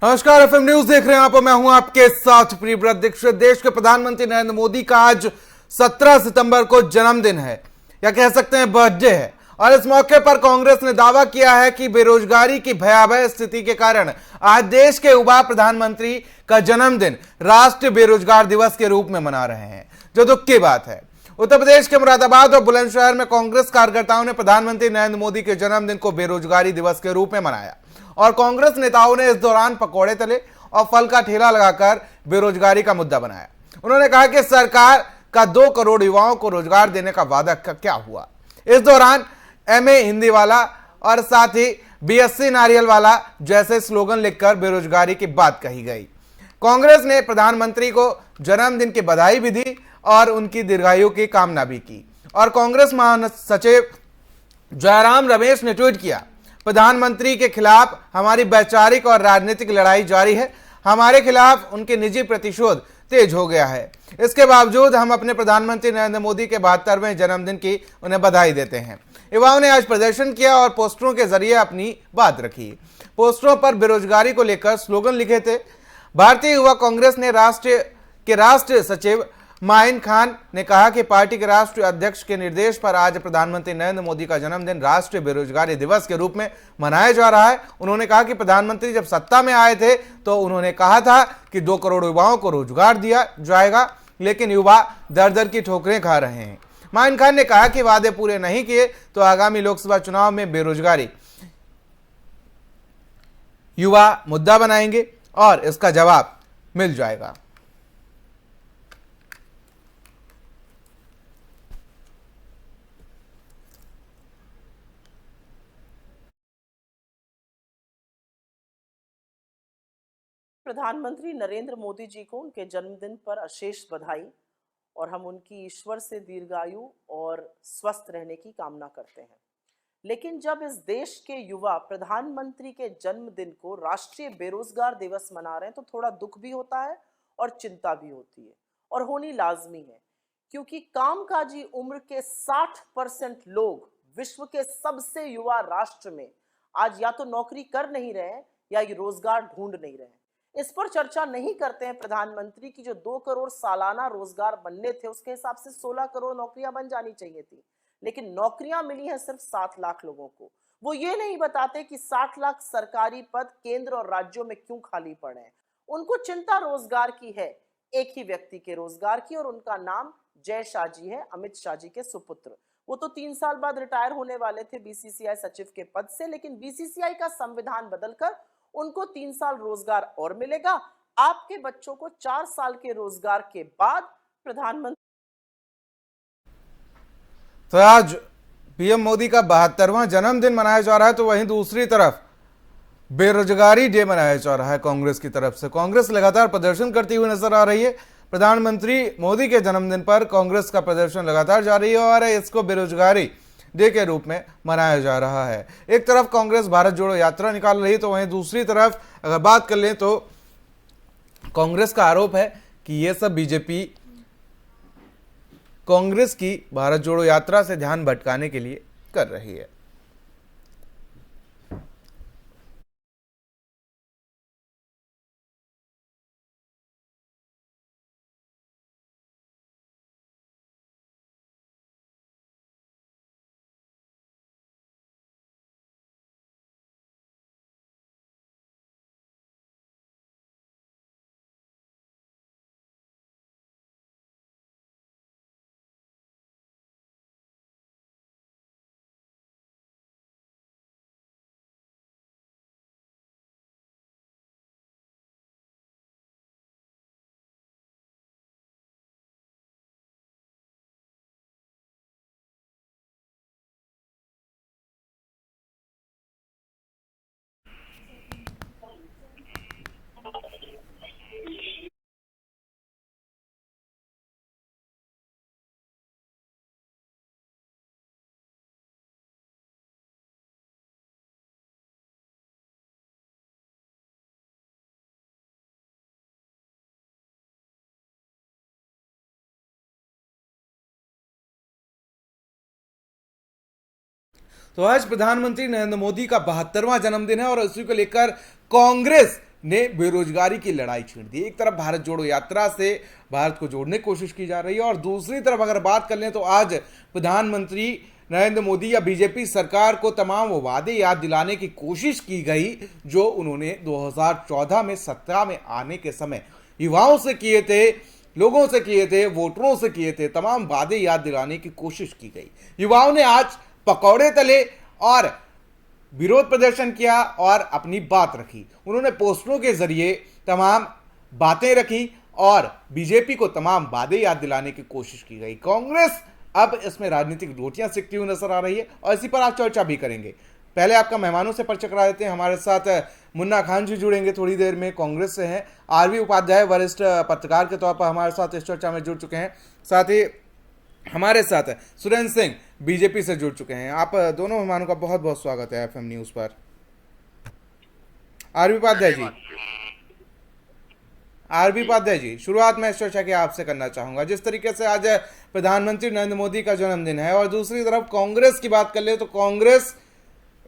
नमस्कार, FM news देख रहे हैं आप। मैं हूं आपके साथ प्रियव्रत दीक्षित। देश के प्रधानमंत्री नरेंद्र मोदी का आज 17 सितंबर को जन्मदिन है, या कह सकते हैं बर्थडे है। और इस मौके पर कांग्रेस ने दावा किया है कि बेरोजगारी की भयावह स्थिति के कारण आज देश के युवा प्रधानमंत्री का जन्मदिन राष्ट्रीय बेरोजगार दिवस के रूप में मना रहे हैं, जो दुख की बात है। उत्तर प्रदेश के मुरादाबाद और बुलंदशहर में कांग्रेस कार्यकर्ताओं ने प्रधानमंत्री नरेंद्र मोदी के जन्मदिन को बेरोजगारी दिवस के रूप में मनाया और कांग्रेस नेताओं ने इस दौरान पकौड़े तले और फल का ठेला लगाकर बेरोजगारी का मुद्दा बनाया। उन्होंने कहा कि सरकार का 2 करोड़ युवाओं को रोजगार देने का वादा क्या हुआ। इस दौरान एमए हिंदी वाला और साथ ही बीएससी नारियल वाला जैसे स्लोगन लिखकर बेरोजगारी की बात कही गई। कांग्रेस ने प्रधानमंत्री को जन्मदिन की बधाई भी दी और उनकी दीर्घायु की कामना भी की। और कांग्रेस महासचिव जयराम रमेश ने ट्वीट किया, प्रधानमंत्री के खिलाफ हमारी वैचारिक और राजनीतिक लड़ाई जारी है। हमारे खिलाफ उनके निजी प्रतिशोध तेज हो गया है। इसके बावजूद हम अपने प्रधानमंत्री नरेंद्र मोदी के 72वें जन्मदिन की उन्हें बधाई देते हैं। युवाओं ने आज प्रदर्शन किया और पोस्टरों के जरिए अपनी बात रखी। पोस्टरों पर बेरोजगारी को लेकर स्लोगन लिखे थे। भारतीय युवा कांग्रेस ने राष्ट्रीय सचिव माइन खान ने कहा कि पार्टी के राष्ट्रीय अध्यक्ष के निर्देश पर आज प्रधानमंत्री नरेंद्र मोदी का जन्मदिन राष्ट्रीय बेरोजगारी दिवस के रूप में मनाया जा रहा है। उन्होंने कहा कि प्रधानमंत्री जब सत्ता में आए थे तो उन्होंने कहा था कि 2 करोड़ युवाओं को रोजगार दिया जाएगा, लेकिन युवा दर दर की ठोकरें खा रहे हैं। माइन खान ने कहा कि वादे पूरे नहीं किए तो आगामी लोकसभा चुनाव में बेरोजगारी युवा मुद्दा बनाएंगे और इसका जवाब मिल जाएगा। प्रधानमंत्री नरेंद्र मोदी जी को उनके जन्मदिन पर अशेष बधाई और हम उनकी ईश्वर से दीर्घायु और स्वस्थ रहने की कामना करते हैं। लेकिन जब इस देश के युवा प्रधानमंत्री के जन्मदिन को राष्ट्रीय बेरोजगार दिवस मना रहे हैं तो थोड़ा दुख भी होता है और चिंता भी होती है, और होनी लाजमी है, क्योंकि कामकाजी उम्र के 60% लोग विश्व के सबसे युवा राष्ट्र में आज या तो नौकरी कर नहीं रहे हैं या रोजगार ढूंढ नहीं रहे हैं। इस पर चर्चा नहीं करते हैं प्रधानमंत्री की जो 2 करोड़ सालाना रोजगार बनने थे उसके हिसाब से 16 करोड़ नौकरियां बन जानी चाहिए थी, लेकिन नौकरियां मिली हैं सिर्फ 7 लाख लोगों को। वो ये नहीं बताते कि 60 लाख सरकारी पद केंद्र और राज्यों में क्यों खाली पड़े हैं। उनको चिंता रोजगार की है, एक ही व्यक्ति के रोजगार की, और उनका नाम जय शाह जी है, अमित शाह जी के सुपुत्र। वो तो 3 साल बाद रिटायर होने वाले थे बीसीसीआई सचिव के पद से, लेकिन बीसीसीआई का संविधान बदलकर उनको 3 साल रोजगार और मिलेगा। आपके बच्चों को 4 साल के रोजगार के बाद प्रधानमंत्री। तो आज पीएम मोदी का 72वां जन्मदिन मनाया जा रहा है, तो वहीं दूसरी तरफ बेरोजगारी डे मनाया जा रहा है कांग्रेस की तरफ से। कांग्रेस लगातार प्रदर्शन करती हुई नजर आ रही है। प्रधानमंत्री मोदी के जन्मदिन पर कांग्रेस का प्रदर्शन लगातार जारी है और इसको बेरोजगारी डे के रूप में मनाया जा रहा है। एक तरफ कांग्रेस भारत जोड़ो यात्रा निकाल रही है, तो वहीं दूसरी तरफ अगर बात कर लें तो कांग्रेस का आरोप है कि यह सब बीजेपी कांग्रेस की भारत जोड़ो यात्रा से ध्यान भटकाने के लिए कर रही है। तो आज प्रधानमंत्री नरेंद्र मोदी का 72वां जन्मदिन है और इसी को लेकर कांग्रेस ने बेरोजगारी की लड़ाई छेड़ दी। एक तरफ भारत जोड़ो यात्रा से भारत को जोड़ने की कोशिश की जा रही है और दूसरी तरफ अगर बात कर लें तो आज प्रधानमंत्री नरेंद्र मोदी या बीजेपी सरकार को तमाम वो वादे याद दिलाने की कोशिश की गई जो उन्होंने 2014 में सत्ता में आने के समय युवाओं से किए थे, लोगों से किए थे, वोटरों से किए थे। तमाम वादे याद दिलाने की कोशिश की गई। युवाओं ने आज पकौड़े तले और विरोध प्रदर्शन किया और अपनी बात रखी। उन्होंने पोस्टरों के जरिए तमाम बातें रखी और बीजेपी को तमाम वादे याद दिलाने की कोशिश की गई। कांग्रेस अब इसमें राजनीतिक रोटियां सेकती हुई नजर आ रही है और इसी पर आप चर्चा भी करेंगे। पहले आपका मेहमानों से परिचय करा देते हैं। हमारे साथ मुन्ना खान जी जुड़ेंगे थोड़ी देर में, कांग्रेस से हैं। आरवी उपाध्याय वरिष्ठ पत्रकार के तौर पर हमारे साथ इस चर्चा में जुड़ चुके हैं। साथ ही हमारे साथ सुरेंद्र सिंह बीजेपी से जुड़ चुके हैं। आप दोनों मेहमानों का बहुत बहुत स्वागत है एफएम न्यूज पर। आरवी उपाध्याय जी, शुरुआत मैं इस चर्चा की आपसे करना चाहूंगा। जिस तरीके से आज प्रधानमंत्री नरेंद्र मोदी का जन्मदिन है और दूसरी तरफ कांग्रेस की बात कर ले तो कांग्रेस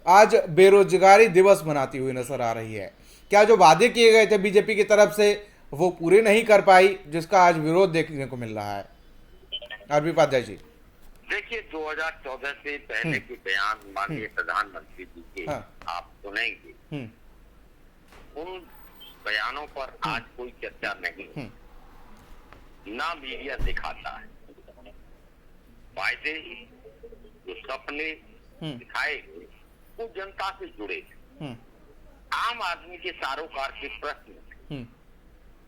आज बेरोजगारी दिवस मनाती हुई नजर आ रही है। क्या जो वादे किए गए थे बीजेपी की तरफ से वो पूरे नहीं कर पाई, जिसका आज विरोध देखने को मिल रहा है? आरवी उपाध्याय जी, देखिए 2014 से पहले के बयान माननीय प्रधानमंत्री जी के आप सुनेंगे, उन बयानों पर आज कोई चर्चा नहीं, ना मीडिया दिखाता है। वायदे जो सपने दिखाए गए वो जनता से जुड़े थे, आम आदमी के सारोकार के प्रश्न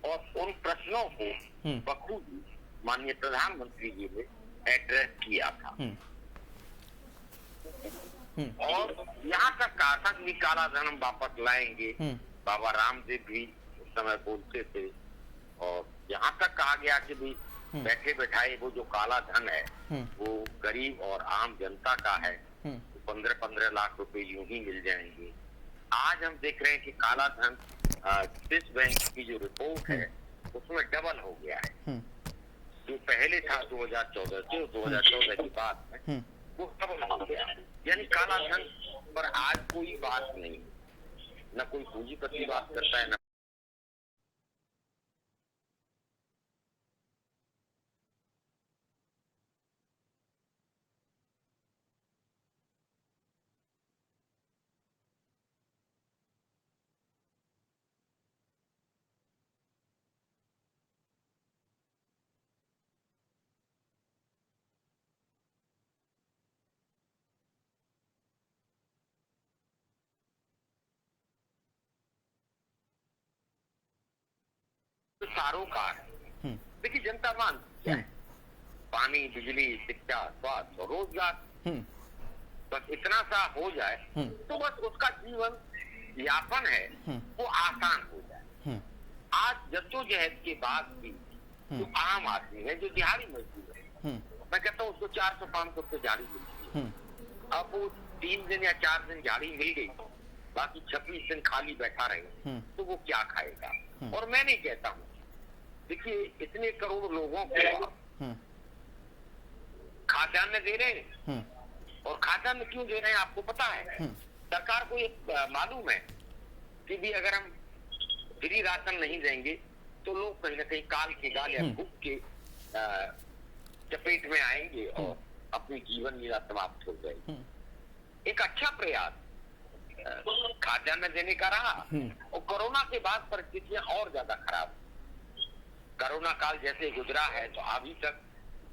और उन प्रश्नों को बखूबी माननीय प्रधानमंत्री जी ने एड्रेस किया था। और यहाँ तक कहा था कि काला धन हम वापस लाएंगे। बाबा रामदेव भी उस समय बोलते थे और यहाँ तक कहा गया कि भी बैठे बैठाए वो जो काला धन है वो गरीब और आम जनता का है, 15-15 लाख रुपए यूं ही मिल जाएंगे। आज हम देख रहे हैं कि काला धन स्विस बैंक की जो रिपोर्ट है उसमें डबल हो गया है। जो पहले था 2014 से 2014 की बात में वो डबल हो गया, यानी काला धन पर आज कोई बात नहीं, न कोई पूंजीपति बात करता है, न सारोकार। देखिए जनता मानती है पानी, बिजली, शिक्षा, स्वास्थ्य और रोजगार बस इतना सा हो जाए तो बस उसका जीवन यापन है वो आसान हो जाए। आज जद्दोजहद के बाद भी जो आम आदमी है, जो दिहाड़ी मजदूर है, मैं कहता हूँ उसको 400-500 रुपये दिहाड़ी मिलती है। अब वो 3 दिन या 4 दिन दिहाड़ी मिल गई, बाकी 26 दिन खाली बैठा रहे तो वो क्या खाएगा? और मैं नहीं कहता हूँ, देखिए इतने करोड़ लोगों को खाद्यान्न दे रहे हैं और खाद्यान्न क्यों दे रहे हैं आपको पता है? सरकार को एक मालूम है कि भी अगर हम फ्री राशन नहीं देंगे तो लोग कहीं ना कहीं काल के गाल या भूख के चपेट में आएंगे और अपनी जीवन लीला समाप्त हो जाएगी। एक अच्छा प्रयास खाद्यान्न देने का रहा और कोरोना के बाद परिस्थितियां और ज्यादा खराब। कोरोना काल जैसे गुजरा है तो अभी तक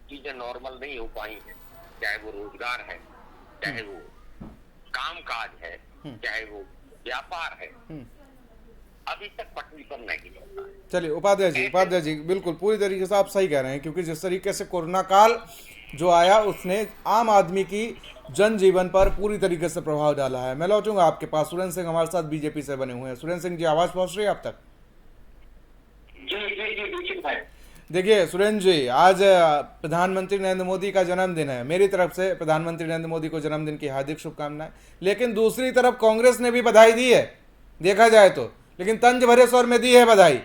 चीजें नॉर्मल नहीं हो पाई हैं, चाहे वो रोजगार है, चाहे वो कामकाज है, चाहे वो व्यापार है, अभी तक पटरी पर नहीं होता है। चलिए उपाध्याय जी बिल्कुल पूरी तरीके से आप सही कह रहे हैं, क्योंकि जिस तरीके से कोरोना काल जो आया उसने आम आदमी की जनजीवन पर पूरी तरीके से प्रभाव डाला है। मैं लौटूंगा आपके पास। सुरेंद्र सिंह हमारे साथ बीजेपी से बने हुए हैं। सुरेंद्र सिंह जी, आवाज पहुंच रही है आप तक? देखिए सुरेंद्र जी, आज प्रधानमंत्री नरेंद्र मोदी का जन्मदिन है। मेरी तरफ से प्रधानमंत्री नरेंद्र मोदी को जन्मदिन की हार्दिक शुभकामनाएं। लेकिन दूसरी तरफ कांग्रेस ने भी बधाई दी है देखा जाए तो, लेकिन तंज भरे स्वर में दी है बधाई।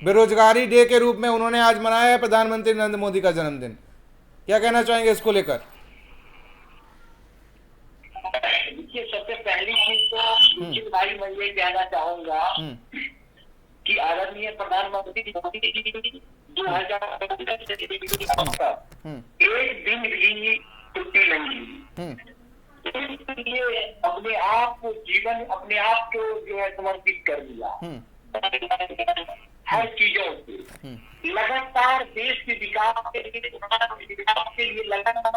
बेरोजगारी डे के रूप में उन्होंने आज मनाया है प्रधानमंत्री नरेंद्र मोदी का जन्मदिन। क्या कहना चाहेंगे इसको लेकर? देखिए सबसे पहली चीज तो भाई मैं ये कहना चाहूंगा कि आदरणीय प्रधानमंत्री मोदी जी 2014 एक दिन भी छुट्टी नहीं ली। इसलिए अपने आप को जीवन अपने आप को जो है समर्पित कर दिया हर चीजों से। लगातार देश के विकास के लिए लगातार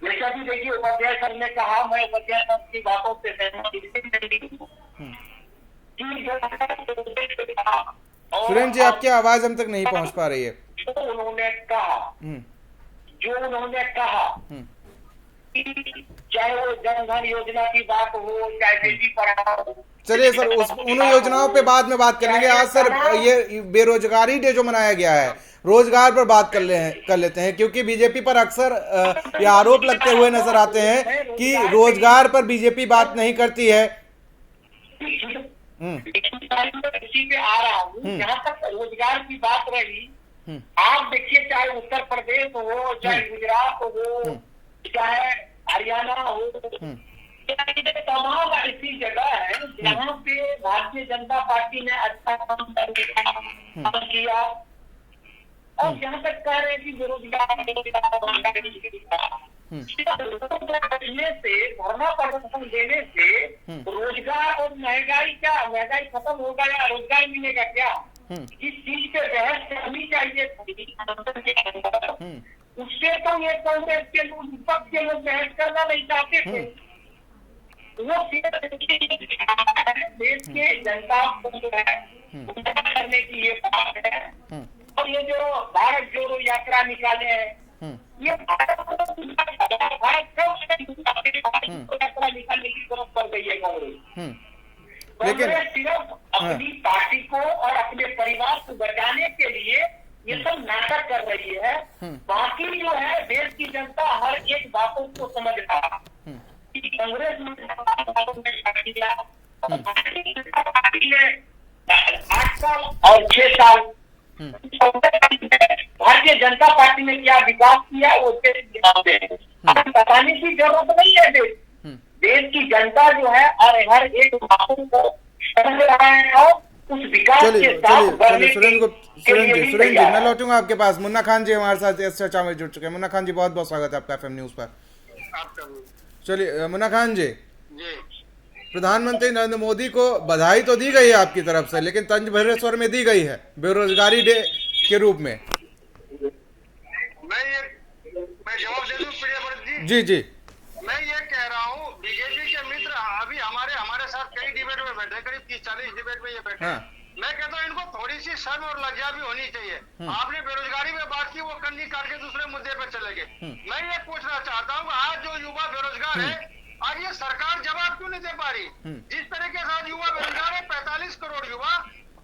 जैसा भी देखिए उपाध्याय सर ने कहा, मैं उपाध्याय सर की बातों से सहमत हूँ। सुरेंद्र जी, आपकी आवाज हम तक नहीं पहुंच पा रही है। जो उन्होंने कहा चाहे वो जनधन योजना की बात हो, चाहे बेटी पढ़ाओ। चलिए सर, उन योजनाओं पे बाद में बात करेंगे। आज सर ये बेरोजगारी डे जो मनाया गया है, रोजगार पर बात कर लेते हैं, क्योंकि बीजेपी पर अक्सर ये आरोप लगते हुए नजर आते हैं कि रोजगार पर बीजेपी बात नहीं करती है। इसी पे आ रहा हूँ। जहाँ तक रोजगार की बात रही, आप देखिए चाहे उत्तर प्रदेश हो, चाहे गुजरात हो, चाहे हरियाणा हो, तमाम ऐसी जगह है जहाँ पे भारतीय जनता पार्टी ने अच्छा काम किया। और जहाँ तक कह रहे हैं कि बेरोजगार से धरना प्रदर्शन देने से रोजगार और महंगाई, क्या महंगाई खत्म होगा या रोजगार मिलेगा क्या? जिस चीज पे बहस करनी चाहिए उससे तो ये कांग्रेस के लोग, विपक्ष के लोग बहस करना नहीं चाहते थे। वो देश के जनता को जो है करने की ये बात है। और ये जो भारत जोड़ो यात्रा निकाले हैं, ये भारत यात्रा निकालने की जरूरत पड़ गई है कांग्रेस। कांग्रेस सिर्फ अपनी पार्टी को और अपने परिवार को बचाने के लिए ये सब नाटक कर रही है। बाकी जो है देश की जनता हर एक बातों को समझ रहा है। कांग्रेस ने 8 साल और 6 साल भारतीय जनता पार्टी ने क्या विकास किया वो बताने की जरूरत नहीं है। देश की जनता जो है और हर एक बातों को समझ रहा है और उस विकास के साथ सुरेंद्र जी, मैं लौटूंगा आपके पास। मुन्ना खान जी हमारे साथ इस चर्चा में जुड़ चुके हैं। मुन्ना खान जी, बहुत बहुत स्वागत है आपका FM न्यूज पर। चलिए मुन्ना खान जी, प्रधानमंत्री नरेंद्र मोदी को बधाई तो दी गई है आपकी तरफ से, लेकिन तंज भरे स्वर में दी गई है बेरोजगारी डे के रूप में। मैं जवाब दे दूं प्रियव्रत जी जी। मैं ये कह रहा हूँ, बीजेपी के मित्र अभी हमारे साथ कई डिबेट में बैठे, करीब 30-40 डिबेट में ये बैठे। मैं कहता हूँ इनको थोड़ी सी शर्म और लज्जा भी होनी चाहिए। आपने बेरोजगारी में बात की, वो कंडी काट के दूसरे मुद्दे पे चले गए। मैं ये पूछना चाहता हूँ, आज जो युवा बेरोजगार है, आज ये सरकार जवाब क्यों नहीं दे पा रही? जिस तरीके से आज युवा बेरोजगार है, 45 करोड़ युवा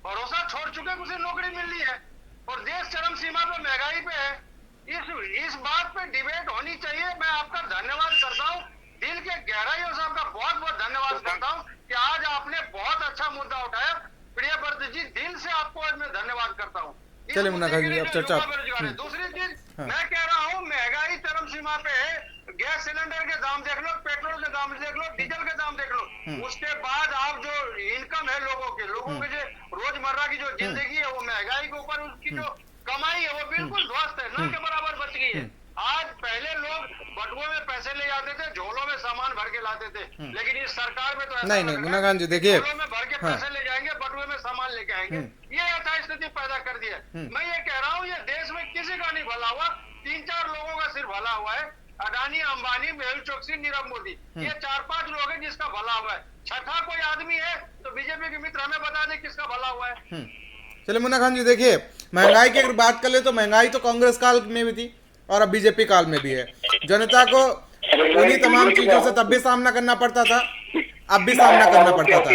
भरोसा छोड़ चुके, उसे नौकरी मिल रही है और देश चरम सीमा पे महंगाई पे है। इस बात पे डिबेट होनी चाहिए। मैं आपका धन्यवाद करता हूँ, दिल के गहराइयों से आपका बहुत बहुत धन्यवाद करता हूँ कि आज आपने बहुत अच्छा मुद्दा उठाया। प्रियव्रत जी, दिल से आपको आज मैं धन्यवाद करता हूँ। चलिए मुन्ना खान जी, अब चर्चा। दूसरी चीज मैं कह रहा हूँ, महंगाई चरम सीमा पे है। गैस सिलेंडर के दाम देख लो, पेट्रोल के दाम देख लो, डीजल के दाम देख लो। उसके बाद आप जो इनकम है लोगों की जो रोजमर्रा की जो जिंदगी है, वो महंगाई के ऊपर उसकी जो कमाई है वो बिल्कुल ध्वस्त है, न के बराबर बच गई है। आज पहले लोग बटुओं में पैसे ले जाते थे, झोलों में सामान भर के लाते थे, लेकिन इस सरकार में तो ऐसा नहीं मुन्ना खान जी देखिए, झोलों में भर के पैसे ले जाएंगे, बटुए में सामान लेके आएंगे। ये ऐसा स्थिति पैदा कर दी है। मैं ये कह रहा हूँ, ये देश में किसी का नहीं भला हुआ, 3-4 लोगों का सिर्फ भला हुआ है। अडानी, अंबानी, मेहुल चोकसी, नीरव मोदी, ये 4-5 लोग हैं जिसका भला हुआ है। छठा कोई आदमी है तो बीजेपी के मित्र हमें बता दें किसका भला हुआ है। चलिए मुन्ना खान जी देखिए, महंगाई की अगर बात कर ले तो महंगाई तो कांग्रेस काल में भी थी और अब बीजेपी काल में भी है। जनता को उन्हीं तमाम चीजों से तब भी सामना करना पड़ता था, अब भी सामना करना पड़ता था।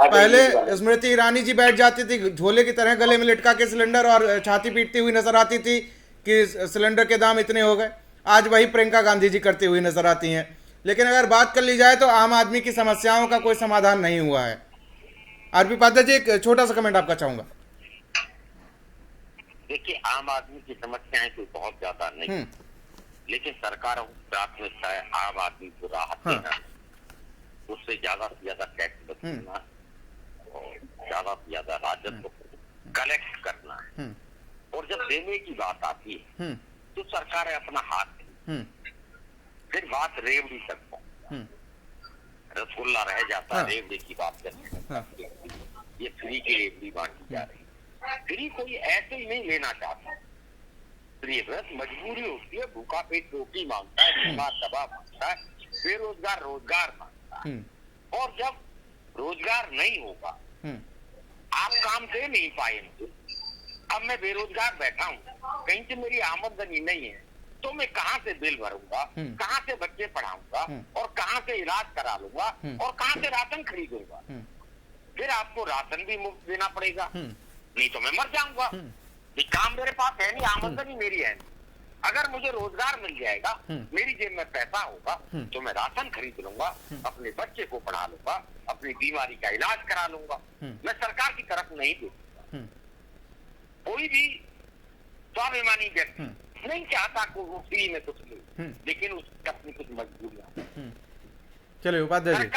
पहले स्मृति ईरानी जी बैठ जाती थी झोले की तरह गले में लटका के सिलेंडर और छाती पीटती हुई नजर आती थी कि सिलेंडर के दाम इतने हो गए। आज वही प्रियंका गांधी जी करती हुई नजर आती हैं। लेकिन अगर बात कर ली जाए तो आम आदमी की समस्याओं का कोई समाधान नहीं हुआ है। आरपी पात्रा जी, एक छोटा सा कमेंट आपका चाहूंगा। देखिए, आम आदमी की समस्याएं कोई बहुत ज्यादा नहीं, लेकिन सरकारों की प्राथमिकता है आम आदमी को राहत देना, उससे ज्यादा से ज्यादा टैक्स वसूलना ज्यादा से ज्यादा राजस्व कलेक्ट करना है, और जब देने की बात आती है तो सरकार अपना हाथ फिर बात रेवड़ी तक पहुंचता, रसगुल्ला रह जाता है, रेवड़ी की बात करते हैं। ये फ्री की रेवड़ी बांटी जा रही है। फ्री कोई ऐसे ही नहीं लेना चाहता, फ्री बस मजबूरी होती है, भूखा पेट रोटी मांगता है, बीमार दवा मांगता है, बेरोजगार रोजगार मांगता है। और जब रोजगार नहीं होगा, आप काम दे नहीं पाएंगे, अब मैं बेरोजगार बैठा हूँ, कहीं से मेरी आमदनी नहीं है, तो मैं कहाँ से बिल भरूंगा, कहाँ से बच्चे पढ़ाऊंगा, और कहाँ से इलाज करा लूंगा, और कहाँ से राशन खरीदूंगा। फिर आपको राशन भी मुफ्त देना पड़ेगा, नहीं तो मैं मर जाऊंगा। ये काम मेरे पास है नहीं, आमदनी मेरी है नहीं। अगर मुझे रोजगार मिल जाएगा, मेरी जेब में पैसा होगा, तो मैं राशन खरीद लूंगा, अपने बच्चे को पढ़ा लूंगा, अपनी बीमारी का इलाज करा लूंगा। मैं सरकार की तरफ नहीं देखूंगा। कोई भी स्वाभिमानी व्यक्ति नहीं चाहता को वो फ्री में कुछ ले, लेकिन उसकी अपनी कुछ मजबूरियां। चलिए उपाध्याय जी,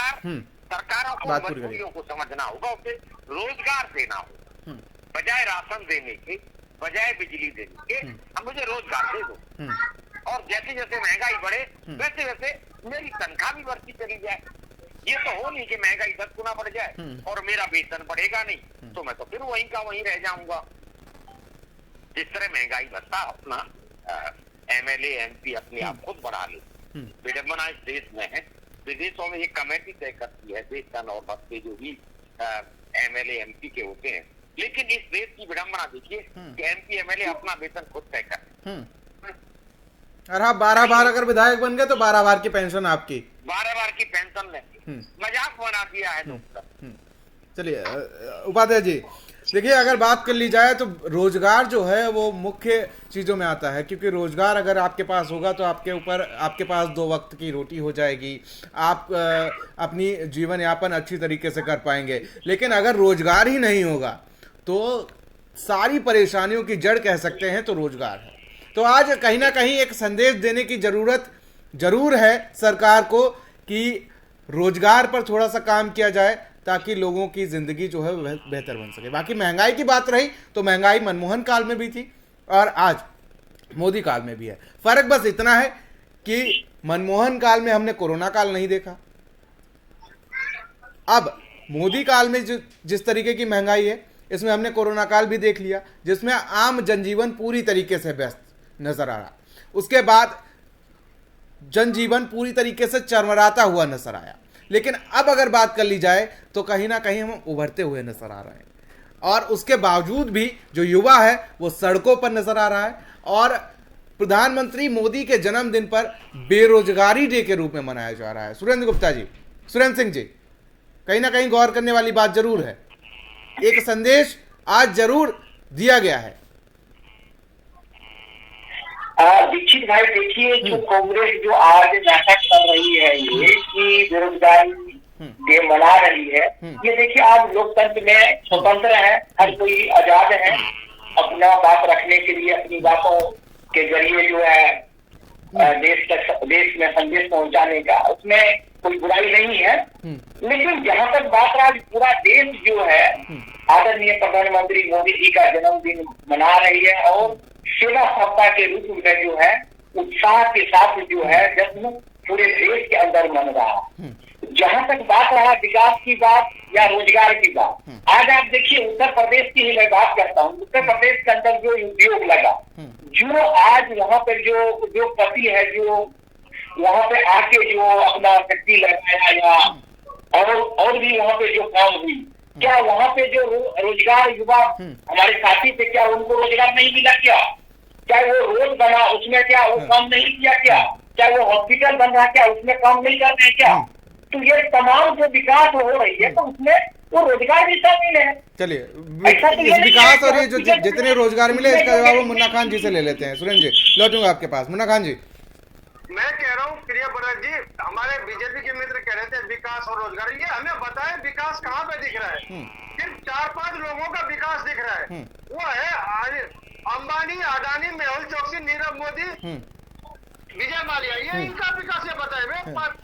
सरकारों को मजबूरियों को समझना होगा, उसे रोजगार देना होगा, बजाय राशन देने के, बजाय बिजली देने के, अब मुझे रोजगार दे दो। और जैसे जैसे महंगाई बढ़े वैसे वैसे मेरी तनख्वाह भी बढ़ती चली जाए। ये तो हो नहीं कि महंगाई 10 गुना बढ़ जाए और मेरा वेतन बढ़ेगा नहीं, तो मैं तो फिर वहीं का वहीं रह जाऊंगा। जिस तरह महंगाई बढ़ता, अपना MLA MP अपने आप खुद बढ़ा ले। विडम्बना इस देश में है, विदेशों में ये कमेटी तय करती है वेतन और भत्ते जो भी MLA MP के होते हैं, लेकिन इस देश की विडम्बना देखिए कि MP MLA अपना वेतन खुद तय करते। और आप 12 बार अगर विधायक बन गए तो 12 बार की पेंशन आपकी, 12 बार की पेंशन लेंगे। मजाक बना दिया है लोग का। चलिए उपाध्याय जी, देखिए अगर बात कर ली जाए तो रोजगार जो है वो मुख्य चीजों में आता है, क्योंकि रोजगार अगर आपके पास होगा तो आपके पास 2 वक्त की रोटी हो जाएगी, आप अपनी जीवन यापन अच्छी तरीके से कर पाएंगे। लेकिन अगर रोजगार ही नहीं होगा तो सारी परेशानियों की जड़ कह सकते हैं तो रोजगार है। तो आज कहीं ना कहीं एक संदेश देने की जरूरत जरूर है सरकार को कि रोजगार पर थोड़ा सा काम किया जाए, ताकि लोगों की जिंदगी जो है बेहतर बन सके। बाकी महंगाई की बात रही तो महंगाई मनमोहन काल में भी थी और आज मोदी काल में भी है। फर्क बस इतना है कि मनमोहन काल में हमने कोरोना काल नहीं देखा, अब मोदी काल में जिस तरीके की महंगाई है इसमें हमने कोरोना काल भी देख लिया, जिसमें आम जनजीवन पूरी तरीके से व्यस्त नजर आ रहा। उसके बाद जनजीवन पूरी तरीके से चरमराता हुआ नजर आया। लेकिन अब अगर बात कर ली जाए तो कहीं ना कहीं हम उभरते हुए नजर आ रहे हैं, और उसके बावजूद भी जो युवा है वो सड़कों पर नजर आ रहा है। और प्रधानमंत्री मोदी के जन्मदिन पर बेरोजगारी डे के रूप में मनाया जा रहा है। सुरेंद्र सिंह जी, कहीं ना कहीं गौर करने वाली बात जरूर है, एक संदेश आज जरूर दिया गया है। दीक्षित भाई देखिए, जो कांग्रेस जो आज नाटक कर रही है ये कि बेरोजगारी डे मना रही है, ये देखिए आज लोकतंत्र में स्वतंत्र है, हर कोई आजाद है अपना बात रखने के लिए, अपनी बातों के जरिए जो है देश में संदेश पहुंचाने का, उसमें कोई बुराई नहीं है। लेकिन जहां तक बात आज पूरा देश जो है आदरणीय प्रधानमंत्री मोदी जी का जन्मदिन मना रही है और सेवा सप्ताह के रूप में जो है उत्साह के साथ जो है जश्न पूरे देश के अंदर मन रहा। जहां तक बात रहा विकास की बात या रोजगार की बात, आज आप देखिए उत्तर प्रदेश की ही मैं बात करता हूँ। उत्तर प्रदेश के अंदर जो उद्योग लगा, जो आज वहाँ पे जो उद्योगपति है जो वहाँ पे आके जो अपना फैक्ट्री लगाया या और भी वहाँ पे जो काम हुई, क्या वहाँ पे जो रोजगार युवा हमारे साथी थे, क्या उनको रोजगार नहीं मिला? क्या वो रोड बना उसमें क्या वो काम नहीं किया? क्या वो हॉस्पिटल बन रहा, क्या उसमें काम नहीं कर रहे? क्या तो ये तमाम जो विकास हो रही है तो उसमें वो रोजगार भी शामिल है। चलिए इस विकास और ये जो जितने रोजगार मिले इसका जवाब हम मुन्ना खान जी से ले लेते हैं। सुरेंद्र जी, लौटूंगा आपके पास। मुन्ना खान जी, मैं कह रहा हूँ प्रिया भरत जी, हमारे बीजेपी के मित्र कह रहे थे विकास और रोजगार, ये हमें बताए विकास कहाँ पे दिख रहा है? सिर्फ 4-5 लोगों का विकास दिख रहा है, वो है अंबानी, अडानी, मेहुल चोकसी, नीरव मोदी, विजय माल्या, ये इनका विकास ये बताए।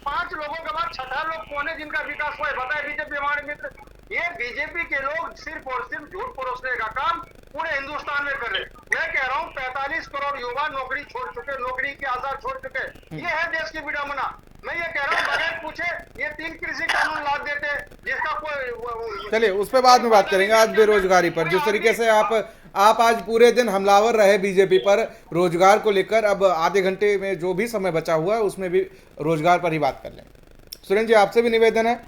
5 लोगों के बाद 6ठा लोग कौन है जिनका विकास हुआ है बताए? बीजेपी हमारे मित्र ये बीजेपी के लोग सिर्फ और सिर्फ झूठ परोसने का काम पूरे हिंदुस्तान में कर रहे हैं। मैं कह रहा हूँ 45 करोड़ युवा नौकरी छोड़ चुके, नौकरी के आसार छोड़ चुके। ये है देश की विडंबना। मैं ये कह रहा हूँ बगैर पूछे ये 3 कृषि कानून लाद देते हैं जिसका कोई। चलिए उस पर बाद में बात करेंगे। आज बेरोजगारी पर जिस तरीके से आप आज पूरे दिन हमलावर रहे बीजेपी पर रोजगार को लेकर, अब आधे घंटे में जो भी समय बचा हुआ है उसमें भी रोजगार पर ही बात कर लें। सुरेंद्र जी, आपसे भी निवेदन है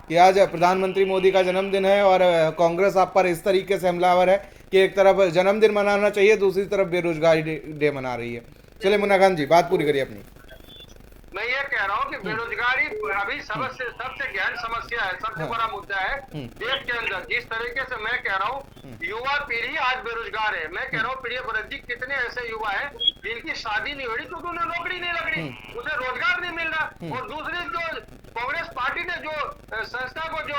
कि आज प्रधानमंत्री मोदी का जन्मदिन है और कांग्रेस आप पर इस तरीके से हमलावर है कि एक तरफ जन्मदिन मनाना चाहिए, दूसरी तरफ बेरोजगारी डे मना रही है। चलिए मुन्ना खान जी, बात पूरी करिए अपनी। मैं ये कह रहा हूँ कि बेरोजगारी अभी सबसे गहन समस्या है, सबसे बड़ा मुद्दा है देश के अंदर। जिस तरीके से मैं कह रहा हूँ युवा पीढ़ी आज बेरोजगार है। मैं कह रहा हूँ प्रिय व्रत जी, कितने ऐसे युवा हैं जिनकी शादी नहीं हो रही क्योंकि उन्हें नौकरी नहीं लग रही, उसे रोजगार नहीं मिल रहा। और दूसरी जो कांग्रेस पार्टी ने जो संस्था को जो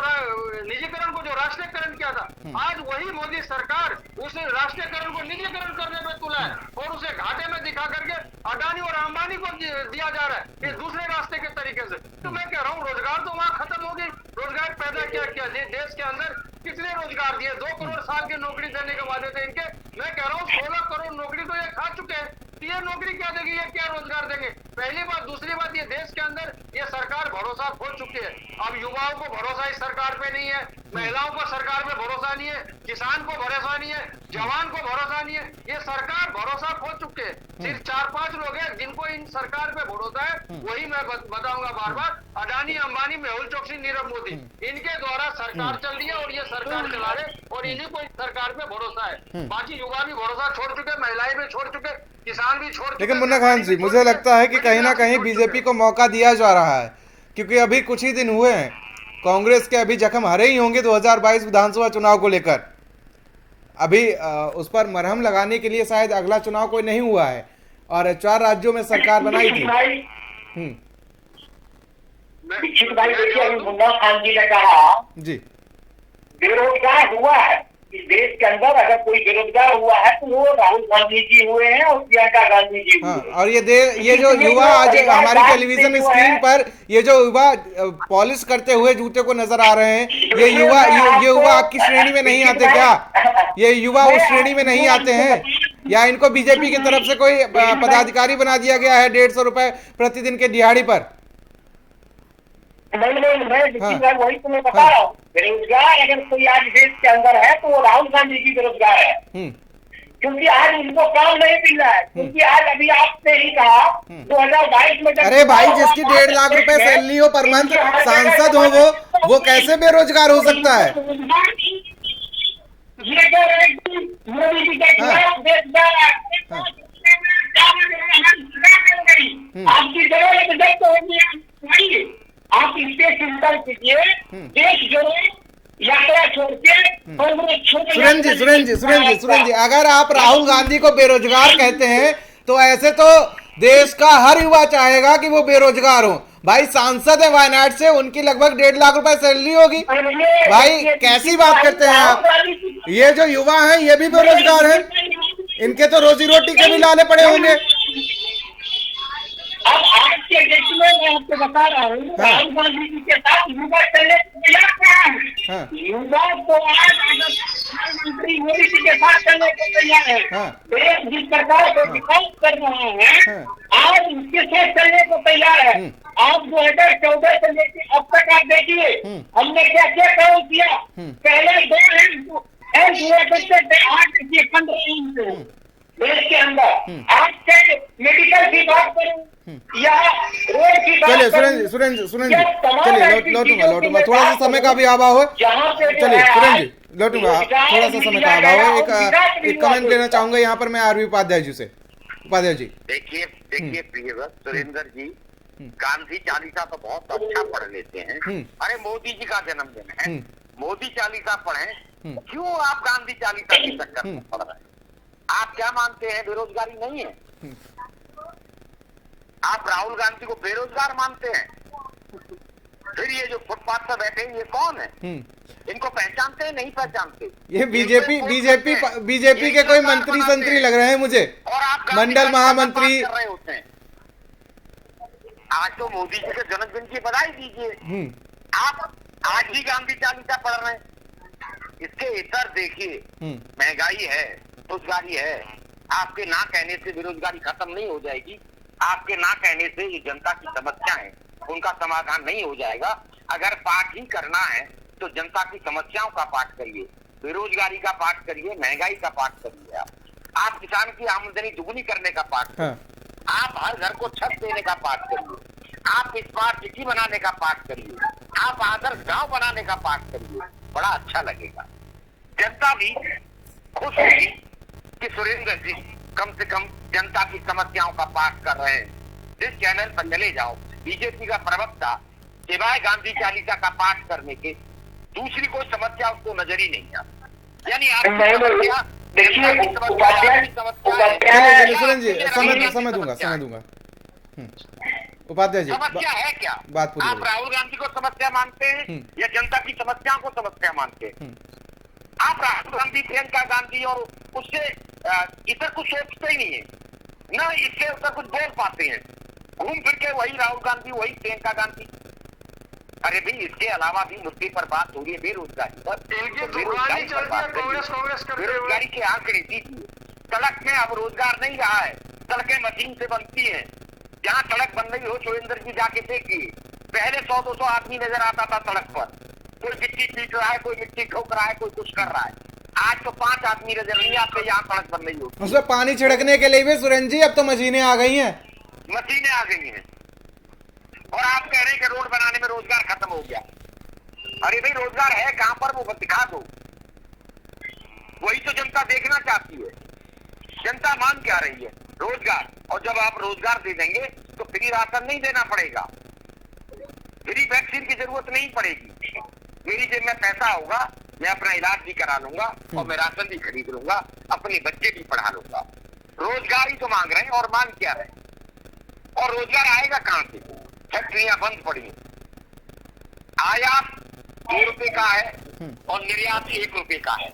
निजीकरण को जो राष्ट्रीयकरण किया था, आज वही मोदी सरकार उस राष्ट्रीयकरण को निजीकरण करने में तुला है और उसे घाटे में दिखा करके अडानी और अंबानी को दिया जा रहा है इस दूसरे रास्ते के तरीके से। तो मैं कह रहा हूँ रोजगार तो वहाँ खत्म हो गई। रोजगार पैदा किया देश के अंदर कितने रोजगार दिए? 2 करोड़ साल की नौकरी देने के वादे थे इनके। मैं कह रहा हूँ 16 करोड़ नौकरी तो ये खा चुके हैं। ये नौकरी क्या देगी? ये क्या रोजगार देंगे? पहली बात। दूसरी बात, ये देश के अंदर ये सरकार भरोसा खो चुकी है। अब युवाओं को भरोसा इस सरकार पे नहीं है, महिलाओं को सरकार पे भरोसा नहीं है, किसान को भरोसा नहीं है, जवान को भरोसा नहीं है। ये सरकार भरोसा खो चुके हैं। सिर्फ 4-5 लोग हैं जिनको इन सरकार पे भरोसा है। वही मैं बताऊंगा बार बार, अडानी, अंबानी, मेहुल चोकसी, नीरव मोदी, इनके द्वारा सरकार चल रही है और ये सरकार चला रहे और इन्हीं को इस सरकार पे भरोसा है। बाकी युवा भी भरोसा छोड़ चुके, महिलाएं भी छोड़ चुके, किसान भी छोड़ चुके। लेकिन मुन्ना खान जी, मुझे लगता है कि कहीं ना कहीं बीजेपी को मौका दिया जा रहा है, क्योंकि अभी कुछ ही दिन हुए हैं, कांग्रेस के अभी जख्म हरे ही होंगे 2022 विधानसभा चुनाव को लेकर। अभी उस पर मरहम लगाने के लिए शायद अगला चुनाव कोई नहीं हुआ है और 4 राज्यों में सरकार बनाई थी। दीक्षित भाई, देखिए अभी मुन्ना खान जी ने कहा जी बेरोजगार हुआ है इस देश के अंदर। अगर कोई बेरोजगार हुआ है तो वो राहुल गांधी जी हुए हैं और प्रियंका गांधी जी हुए हैं। और ये जो युवा आज हमारी टेलीविजन स्क्रीन पर ये जो युवा पॉलिश करते हुए जूते को नजर आ रहे हैं, ये युवा आपकी श्रेणी में नहीं आते क्या? ये युवा उस श्रेणी में नहीं आते हैं या इनको बीजेपी की तरफ से कोई पदाधिकारी बना दिया गया है 150 रुपए प्रतिदिन के दिहाड़ी पर? नहीं, मैं वही तुम्हें बता रहा हूँ। बेरोजगार अगर कोई आज देश के अंदर है तो वो राहुल गांधी जी बेरोजगार है, क्योंकि आज उनको काम नहीं मिल रहा है। क्योंकि आज अभी आपने ही कहा 2022 में, अरे भाई जिसकी 1.5 लाख रुपए सैलरी हो पर मंथ, सांसद हो वो कैसे बेरोजगार हो सकता है? ये कह रहे हैं कि मोदी जी के खिलाफ बेरोजगार आपकी जरूरत जब तो होगी। आप इससे चिंता कीजिए, देश जो यात्रा छोड़ के सुरेंद्र जी, अगर आप राहुल गांधी को बेरोजगार कहते हैं तो ऐसे तो देश का हर युवा चाहेगा कि वो बेरोजगार हो। भाई सांसद है वायनाड से, उनकी लगभग 1.5 लाख रुपए सैलरी होगी। भाई कैसी बात करते हैं आप? ये जो युवा हैं ये भी बेरोजगार हैं, इनके तो रोजी रोटी के भी लाने पड़े होंगे। अब आज के डेट में मैं आपको बता रहा हूँ, राहुल गांधी जी के साथ युवा चलने को तैयार है। युवा को आज प्रधानमंत्री मोदी जी के साथ चलने को तैयार है। देश जिस प्रकार को विकास कर रहा है आज उसके साथ चलने को तैयार है। आप 2014 से लेकर अब तक आप देखिए हमने क्या क्या काम किया। पहले 2 हुआ करते 8 15 देश के अंदर। आज से मेडिकल की बात करूं या रोड की बात करूं। चलिए सुरेंद्र जी, चलिए लौटूंगा, थोड़ा सा समय का भी अभाव है। चलिए सुरेंद्र जी, लौटूंगा, थोड़ा सा समय का अभाव है। एक कमेंट देना चाहूंगा यहाँ पर मैं आरवी उपाध्याय जी से। उपाध्याय जी, देखिए प्रिय सुरेंद्र जी, गांधी चालीसा तो बहुत अच्छा पढ़ लेते हैं। अरे मोदी जी का जन्मदिन है, मोदी चालीसा पढ़े, क्यों आप गांधी चालीसा के चक्कर में पढ़ रहे हैं? आप क्या मानते हैं बेरोजगारी नहीं है? आप राहुल गांधी को बेरोजगार मानते हैं? फिर ये जो फुटपाथ पर बैठे हैं ये कौन है? इनको पहचानते हैं? नहीं पहचानते? ये बीजेपी के कोई मंत्री संतरी लग रहे हैं मुझे, और आप मंडल महामंत्री कर रहे होते हैं। आज तो मोदी जी के जन्मदिन की बधाई दीजिए। आज भी गांधी चालीसा पढ़ रहे हैं। इसके इतर देखिए, महंगाई है, बेरोजगारी है। आपके ना कहने से बेरोजगारी खत्म नहीं हो जाएगी। आपके ना कहने से ये जनता की समस्या है उनका समाधान नहीं हो जाएगा। अगर पाठ ही करना है तो जनता की समस्याओं का पाठ करिए, बेरोजगारी का पाठ करिए, महंगाई का पाठ करिए। आप किसान की आमदनी दुगुनी करने का पाठ करिए, आप हर घर को छत देने का पाठ करिए, आप स्मार्ट सिटी बनाने का पाठ करिए, आप आदर्श गांव बनाने का पाठ करिए। बड़ा अच्छा लगेगा, जनता भी खुश होगी कि सुरेंद्र जी कम से कम जनता की समस्याओं का पाठ कर रहे हैं। जिस चैनल पर चले जाओ, बीजेपी का प्रवक्ता सिवाय गांधी चालीसा का पाठ करने के दूसरी कोई समस्या उसको नजर ही नहीं आती। यानी समय दूंगा। उपाध्याय जी, समस्या है क्या? बात पूरी आप राहुल गांधी को समस्या मानते हैं या जनता की समस्याओं को समस्या मानते हैं? आप राहुल गांधी, प्रियंका गांधी और उससे इधर कुछ सोचते ही नहीं है, न इससे उधर कुछ बोल पाते हैं। घूम फिर के वही राहुल गांधी, वही प्रियंका गांधी। अरे भाई, इसके अलावा भी मुद्दे पर बात हो रही है बेरोजगारी पर। बेरोजगारी के आंकड़े दीजिए। सड़क में अब रोजगार नहीं रहा है, सड़कें मशीन से बनती हैं। जहाँ सड़क बन रही हो, सुरेंद्र जी जाके देखिए, पहले 100-200 आदमी नजर आता था सड़क पर। कोई मिट्टी पीट रहा है, कोई मिट्टी ठोक रहा है, कोई कुछ कर रहा है। आज तो 5 आदमी नजर नहीं आते यहाँ सड़क बन रही हो। उसमें पानी छिड़कने के लिए भी सुरेंद्र जी अब तो मशीनें आ गई हैं। मशीनें आ गई हैं और आप कह रहे हैं कि रोड बनाने में रोजगार खत्म हो गया। अरे भाई, रोजगार है कहाँ पर, वो दिखा दो। वही तो जनता देखना चाहती है। जनता मांग क्या रही है? रोजगार। और जब आप रोजगार दे देंगे तो फ्री राशन नहीं देना पड़ेगा, फ्री वैक्सीन की जरूरत नहीं पड़ेगी। मेरी जेब में पैसा होगा, मैं अपना इलाज भी करा लूंगा और मैं राशन भी खरीद लूंगा, अपने बच्चे भी पढ़ा लूंगा। रोजगार ही तो मांग रहे हैं। और मांग क्या रहे? और रोजगार आएगा कहां से? फैक्ट्रियां बंद पड़ी, आयात 2 रुपए का है और निर्यात 1 रुपए का है।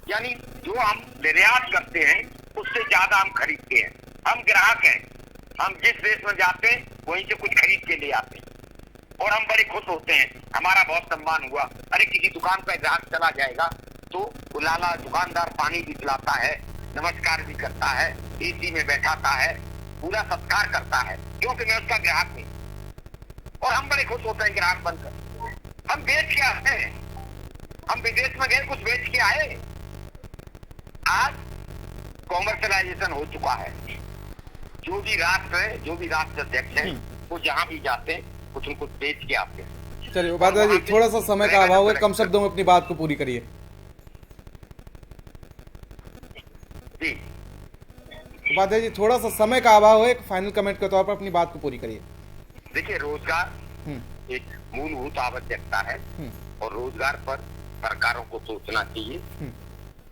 यानी जो हम निर्यात करते हैं उससे ज्यादा हम खरीदते हैं। हम ग्राहक हैं, हम जिस देश में जाते हैं वहीं से कुछ खरीद के ले आते हैं और हम बड़े खुश होते हैं, हमारा बहुत सम्मान हुआ। अरे किसी दुकान पर ग्राहक चला जाएगा तो लाला दुकानदार पानी भी पिलाता है, नमस्कार भी करता है, एसी में बैठाता है, पूरा सत्कार करता है, क्योंकि मैं उसका ग्राहक हूं। और हम बड़े खुश होते हैं ग्राहक बनकर। हम बेच के आते हैं, हम विदेश में गए कुछ बेच के आए। आज कॉमर्शलाइजेशन हो चुका है। जो भी राष्ट्र है, जो भी राष्ट्र अध्यक्ष है, वो जहां भी जाते हैं कुछ न कुछ बेच के आते हैं। चलिए उपाध्याय जी, थोड़ा सा समय का अभाव है, कम शब्दों में अपनी बात को पूरी करिए। जी उपाध्याय जी, थोड़ा सा समय का अभाव है, एक फाइनल कमेंट के तौर पर अपनी बात को पूरी करिए। देखिए, रोजगार एक मूलभूत आवश्यकता है और रोजगार पर सरकारों को सोचना चाहिए।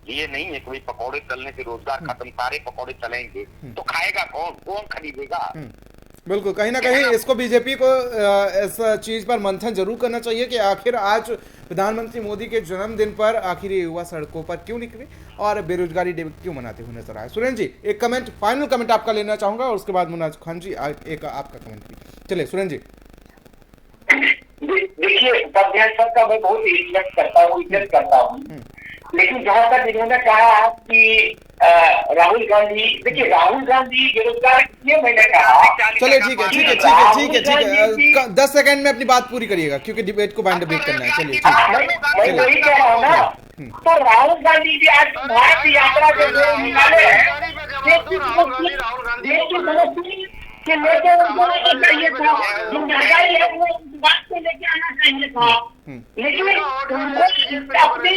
ये नहीं है कोई पकौड़े तलने से रोजगार खत्म, सारे पकौड़े तलेंगे तो खाएगा कौन, कौन खरीदेगा? बिल्कुल, कहीं ना कहीं इसको बीजेपी को इस चीज पर मंथन जरूर करना चाहिए कि आखिर आज प्रधानमंत्री मोदी के जन्मदिन पर आखिर ये युवा सड़कों पर क्यों निकले और बेरोजगारी डे क्यों मनाते हुए नजर आए। सुरेंद्र जी, एक कमेंट, फाइनल कमेंट आपका लेना चाहूंगा और उसके बाद मुनाज खान जी एक आपका कमेंट भी। चलिए सुरेंद्र जी। देखिए, उपाध्याय साहब का मैं बहुत इज्जत करता हूँ, लेकिन जहाँ तक इन्होंने कहा कि राहुल गांधी, देखिए राहुल गांधी बेरोजगार इसलिए मैंने कहा। चलिए ठीक है, 10 सेकंड में अपनी बात पूरी करिएगा क्योंकि डिबेट को बाइंड ब्रेक करना है। चलिए मैं वही कह रहा हूँ ना, तो राहुल गांधी जी आज भारत यात्रा जो निकाले हैं, कि लेके उनको चाहिए था, जो महंगाई है वो बात को लेके आना चाहिए था, लेकिन अपने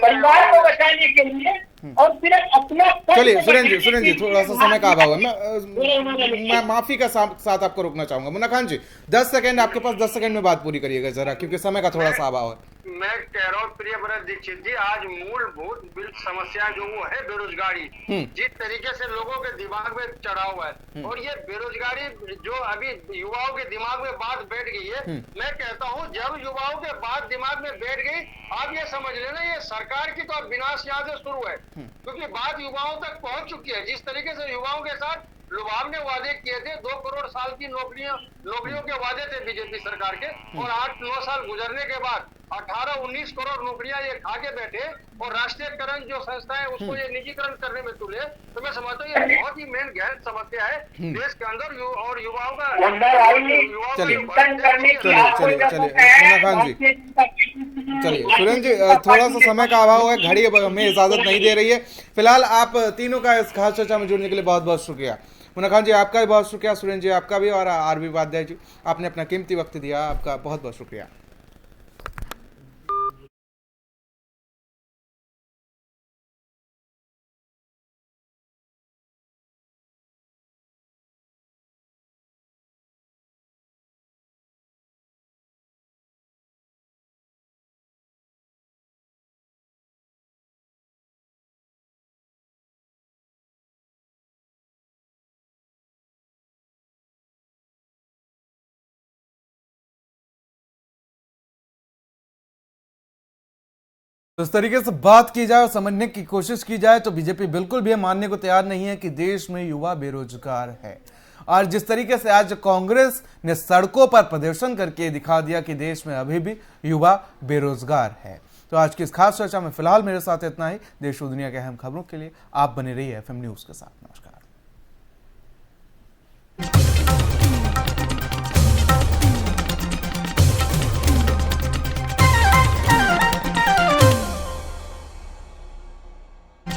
परिवार को बचाने के लिए और सिर्फ अपना। चलिए सुरेंद्र जी, थोड़ा सा समय का अभाव है, मैं माफी का साथ आपको रोकना चाहूंगा। मुन्ना खान जी, 10 सेकंड आपके पास, 10 सेकंड में बात पूरी करिएगा जरा, क्योंकि समय का थोड़ा सा अभाव है। मैं कह रहा हूँ प्रियव्रत दीक्षित जी, आज मूलभूत समस्या जो वो है बेरोजगारी, जिस तरीके से लोगों के दिमाग में चढ़ा हुआ है, और ये बेरोजगारी जो अभी युवाओं के दिमाग में बात बैठ गई है, मैं कहता हूँ जब युवाओं के बात दिमाग में बैठ गई, आप ये समझ लेना ये सरकार की तो अब विनाश यहाँ से शुरू है, क्योंकि बात युवाओं तक पहुंच चुकी है। जिस तरीके से युवाओं के साथ लुभावने वादे किए थे। 2 करोड़ साल की नौकरियों के वादे थे बीजेपी सरकार के, और 8-9 साल गुजरने के बाद 18-19 करोड़ नौकरियां ये खा के बैठे, और राष्ट्रीयकरण जो संस्था है उसको ये निजीकरण करने में तुले। तो मैं समझता हूँ ये बहुत ही मेन गहन समस्या है देश के अंदर और युवाओं का। चलिए मुन्ना खान जी, चलिए सुरेंद्र जी, थोड़ा सा समय का अभाव है, घड़ी हमें इजाजत नहीं दे रही है। फिलहाल आप तीनों का इस खास चर्चा में जुड़ने के लिए बहुत बहुत शुक्रिया। मुन्ना खान जी आपका भी बहुत शुक्रिया, सुरेंद्र जी आपका भी, और आरबी उपाध्याय जी आपने अपना कीमती वक्त दिया, आपका बहुत बहुत शुक्रिया। तो इस तरीके से बात की जाए और समझने की कोशिश की जाए तो बीजेपी बिल्कुल भी मानने को तैयार नहीं है कि देश में युवा बेरोजगार है। और जिस तरीके से आज कांग्रेस ने सड़कों पर प्रदर्शन करके दिखा दिया कि देश में अभी भी युवा बेरोजगार है। तो आज की इस खास चर्चा में फिलहाल मेरे साथ इतना ही। देश और दुनिया के अहम खबरों के लिए आप बने रहिए FM न्यूज के साथ। नमस्कार।